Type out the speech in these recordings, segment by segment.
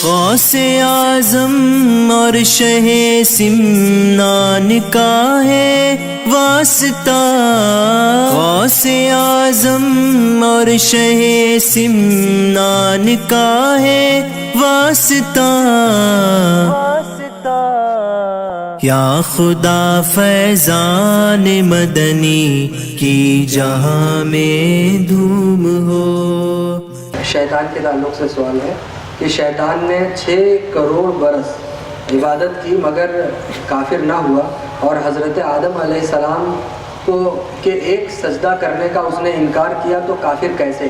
غوث اعظم اور شہ سمنان کا ہے واسطہ، غوث اعظم اور شہ سمنان کا ہے واسطہ، یا خدا فیضان مدنی کی جہاں میں دھوم ہو۔ شیطان کے تعلق سے سوال ہے کہ شیطان نے 6 کروڑ برس عبادت کی مگر کافر نہ ہوا، اور حضرت آدم علیہ السلام کو کہ ایک سجدہ کرنے کا اس نے انکار کیا، تو کافر کیسے؟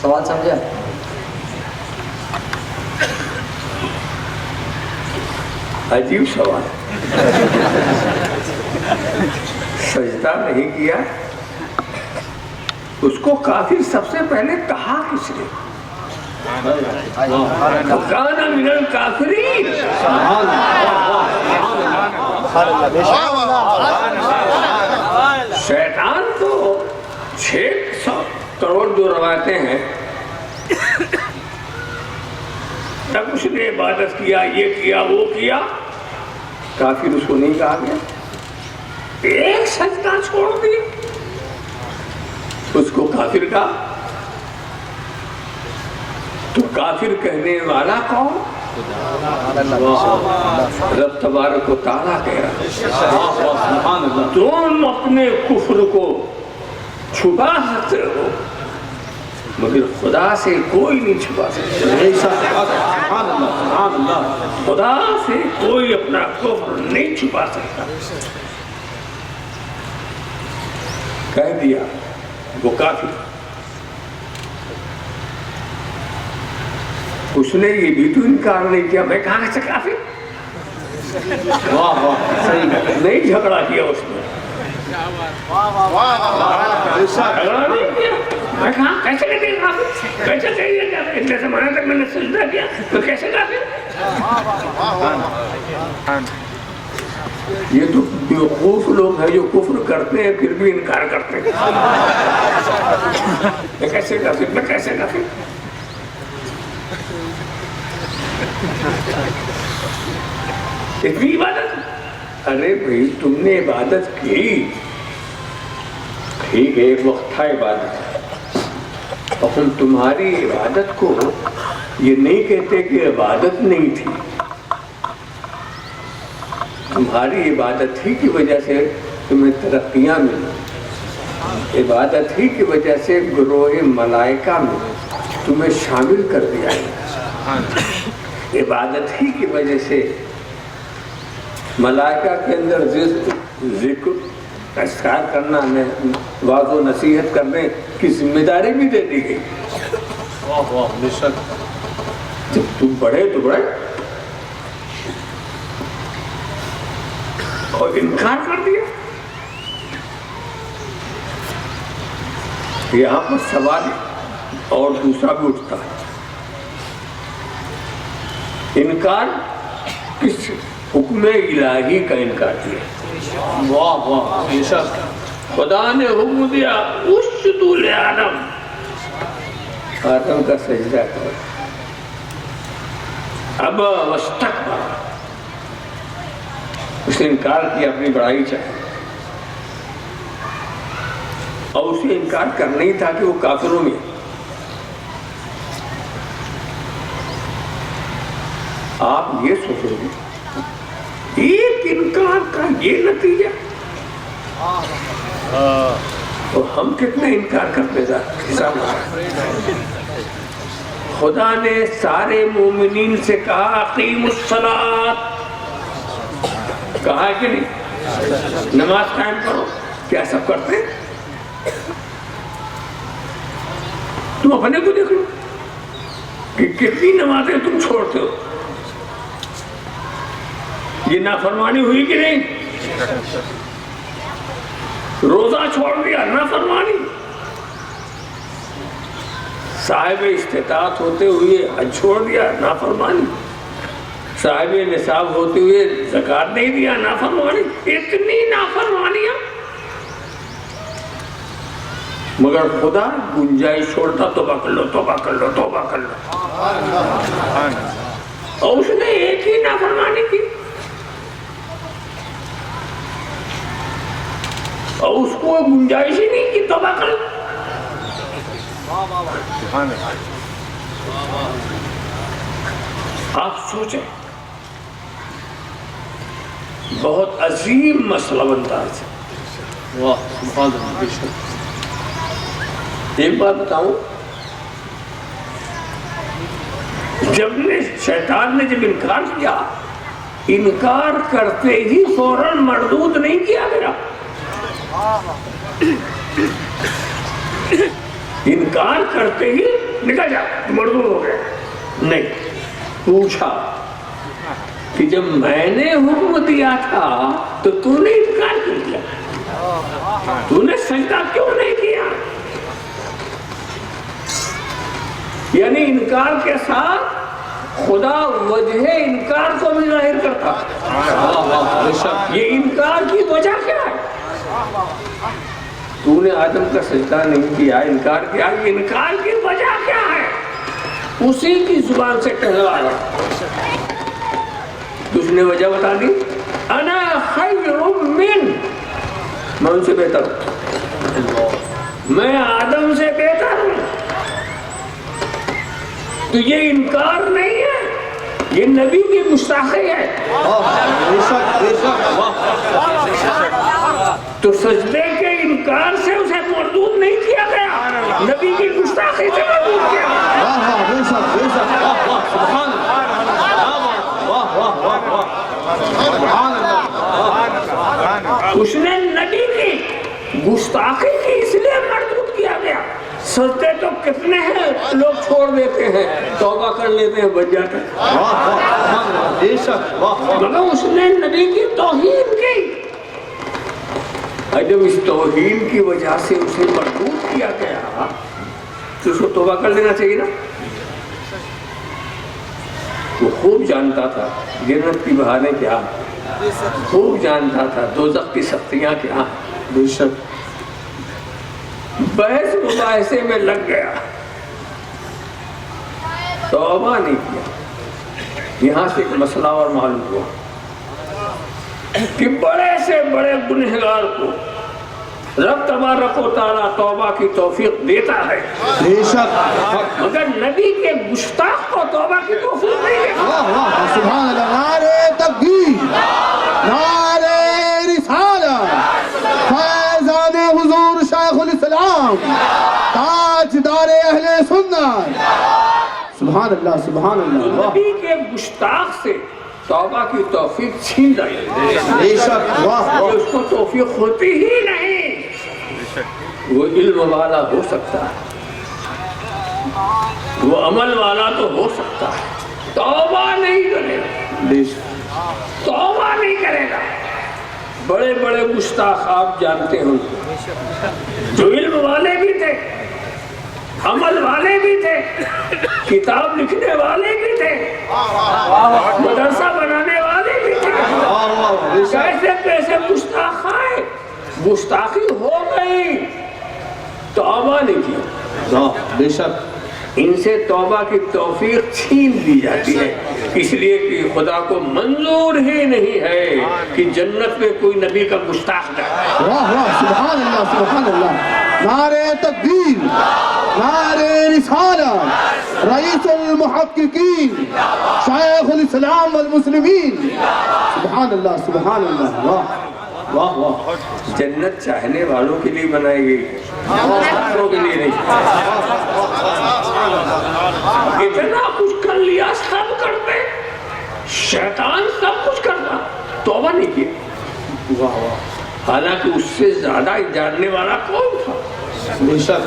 سوال سمجھا؟ عجیب سوال۔ سجدہ نہیں کیا، اس کو کافر سب سے پہلے کہا کس نے؟ وَكَانَ مِنَ الْكَافِرِينَ۔ شیطان تو 600 کروڑ جو روایتیں ہیں، تب اس نے عبادت کیا، یہ کیا، وہ کیا، کافر اس کو نہیں کہا گیا۔ ایک سجدہ چھوڑ دیا اس کو کافر کہا، تو کافر کہنے والا کون؟ رب تبارک و تعالیٰ کہہ رہا ہے تم اپنے کفر کو چھپا سکتے ہو مگر خدا سے کوئی نہیں چھپا سکتا۔ خدا سے کوئی اپنا کفر نہیں چھپا سکتا۔ کہہ دیا وہ کافر۔ اس نے یہ بھی تو انکار نہیں کیا میں کہاں سے کافر، نہیں جھگڑا کیا اس نے، جھگڑا نہیں کیا، میں کہاں کیسے کہتے ہیں کافر، کیسے کہیے کافر، اتنے زمانے تک میں نے سجدہ کیا تو کیسے کافر؟ یہ تو بیوقوف لوگ ہیں جو کفر کرتے ہیں پھر بھی انکار کرتے ہیں۔ میں کیسے کافر، میں کیسے کافر؟ اتنی عبادت، ارے بھائی تم نے عبادت کی، ٹھیک ہے ایک وقت تھا عبادت، اور ہم تمہاری عبادت کو یہ نہیں کہتے کہ عبادت نہیں تھی، تمہاری عبادت ہی کی وجہ سے تمہیں ترقیاں ملی، عبادت ہی کی وجہ سے گروہ ملائکہ میں تمہیں شامل کر دیا ہے، عبادت ہی کی وجہ سے ملائکہ کے اندر ذکر اذکار کرنا، واعظ و نصیحت کرنے کی ذمہ داری بھی دے دی گئی۔ جب تم بڑھے تو بڑھے اور انکار کر دیا۔ یہاں پر سوال اور دوسرا بھی اٹھتا ہے، انکار کس حکم الہی کا انکار کیا؟ خدا نے حکم دیا اسجدوا لآدم، آدم کا سجدہ کرو، ابا واستکبر، اس نے انکار کیا، اپنی بڑائی چاہی، اور اسے انکار کرنا ہی تھا کہ وہ کافروں میں۔ آپ یہ سوچو گے ایک انکار کا یہ نتیجہ، تو ہم کتنا انکار کرتے تھا۔ خدا نے سارے مومنین سے کہا اقیموا الصلاۃ، کہا ہے کہ نہیں، نماز قائم کرو، کیا سب کرتے ہیں؟ تم اپنے کو دیکھ لو کہ کتنی نمازیں تم چھوڑتے ہو، یہ نافرمانی ہوئی کہ نہیں؟ روزہ چھوڑ دیا، نافرمانی، صاحب استطاعت ہوتے ہوئے حج چھوڑ دیا، نافرمانی، صاحب نصاب ہوتے ہوئے زکوٰۃ نہیں دیا، نافرمانی، اتنی نافرمانیاں۔ مگر خدا گنجائش چھوڑتا توبہ کر لو توبہ کر لو توبہ کر لو، اور اس نے ایک ہی نافرمانی کی اور اس کو گنجائش ہی نہیں کی توبہ کر لو۔ آپ سوچیں، بہت عظیم مسئلہ بنتا ہے۔ ایک بات بتاؤں، شیطان نے جب انکار کیا، انکار کرتے ہی فوراً مردود نہیں کیا گیا، انکار کرتے ہی نکل جا مردود ہو گیا نہیں، پوچھا کہ جب میں نے حکم دیا تھا تو تو نے انکار کیوں کیا، تو نے سجدہ کیوں نہیں کیا؟ یعنی انکار کے ساتھ خدا وجہ انکار کو بھی ظاہر کرتا۔ یہ انکار کی وجہ کیا ہے؟ تو نے آدم کا سجدہ نہیں کیا، انکار کیا، یہ انکار کی وجہ کیا ہے؟ اسی کی زبان سے کہنے لگا، اس نے وجہ بتا دی، انا خیر من، میں ان سے بہتر ہوں، میں آدم سے بہتر ہوں۔ تو یہ انکار نہیں ہے، یہ نبی کی گستاخی ہے۔ تو سجدے کے انکار سے اسے مردود نہیں کیا گیا، نبی کی گستاخی سے مردود کیا گیا۔ اس نے نبی کی گستاخی کی اس لیے مردود کیا گیا۔ سجدے تو کتنے ہیں لوگ چھوڑ دیتے ہیں، توبہ کر لیتے ہیں، بچ جاتے ہیں، مگر اس نے نبی کی توہین کی، اور جب اس توہین کی وجہ سے اسے مردود کیا گیا تو اس کو توبہ کر لینا چاہیے نا۔ وہ خوب جانتا تھا جنت کی بہاریں کیا، خوب جانتا تھا دوزخ کی سختیاں کیا، بے شک بحث مباحثے میں لگ گیا، توبہ نہیں کیا۔ یہاں سے ایک مسئلہ اور معلوم ہوا کہ بڑے سے بڑے گنہگار کو رب تبارک و تعالیٰ توبہ کی توفیق دیتا ہے، مگر نبی کے گستاخ کو توبہ کی توفیق نہیں دیتا۔ سبحان اللہ، نعرہ تکبیر، نعرہ رسالت، فیضان حضور شیخ الاسلام، تاجدار اہل سنت، سبحان اللہ سبحان اللہ۔ نبی کے گستاخ سے توبہ کی توفیق چھین جائے، بے شک، واہ واہ، اس کو توفیق ہوتی ہی نہیں۔ وہ علم والا ہو سکتا ہے، وہ عمل والا تو ہو سکتا ہے، توبہ نہیں کرے گا، توبہ نہیں کرے گا۔ بڑے بڑے گستاخ آپ جانتے ہوں جو علم والے بھی تھے، عمل والے بھی تھے، کتاب لکھنے والے بھی تھے، مدرسہ بنانے والے بھی تھے، کیسے کیسے گستاخ آئے، گستاخی ہو گئی، توبہ نہیں کی، بے شک ان سے توبہ کی توفیق چھین دی جاتی ہے، اس لیے کہ خدا کو منظور ہی نہیں ہے کہ جنت میں کوئی نبی کا گستاخ جائے۔ واہ واہ، سبحان اللہ سبحان اللہ، نعرہ تکبیر، نعرہ رسالت، رئیس المحققین، شیخ الاسلام والمسلمین، سبحان اللہ سبحان اللہ، واہ واہ واہ۔ جنت چاہنے والوں کے لیے بنائی گئی ہے، دوسروں کے لیے نہیں۔ اتنا کچھ کر لیا، سب کرتے، شیطان سب کچھ کرتا، توبہ نہیں کی، واہ واہ، حالانکہ اس سے زیادہ جاننے والا کون تھا۔ بے شک۔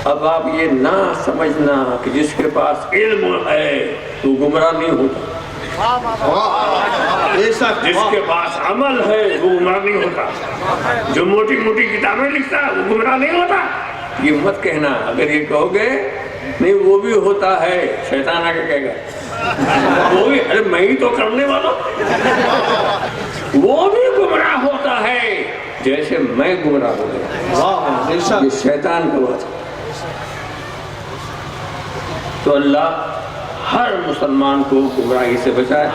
اب آپ یہ نہ سمجھنا کہ جس کے پاس علم ہے تو گمراہ نہیں ہوتا، جس کے پاس عمل ہے وہ گمراہ نہیں ہوتا، جو موٹی موٹی کتابیں لکھتا ہے وہ گمراہ نہیں ہوتا۔ یہ مت کہنا، اگر یہ کہو گے نہیں وہ بھی ہوتا ہے، شیطان آگے کہے گا وہ بھی، ارے میں ہی تو کرنے والا، وہ بھی گمراہ ہوتا ہے جیسے میں گمراہ ہو گیا. یہ شیطان کا وعدہ. تو اللہ ہر مسلمان کو گمراہی سے بچائے,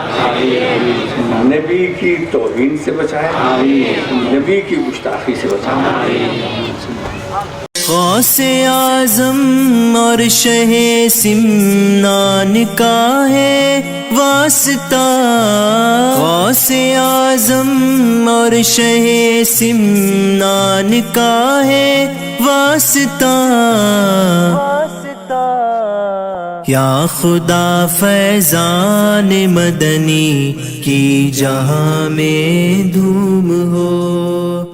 نبی کی توہین سے بچائے, نبی کی گستاخی سے بچائے. غوث اعظم اور شہ سمنان کا ہے واسطہ, غوث اعظم اور شہ سمنان کا ہے واسطہ. یا خدا فیضان مدنی کی جہاں میں دھوم ہو.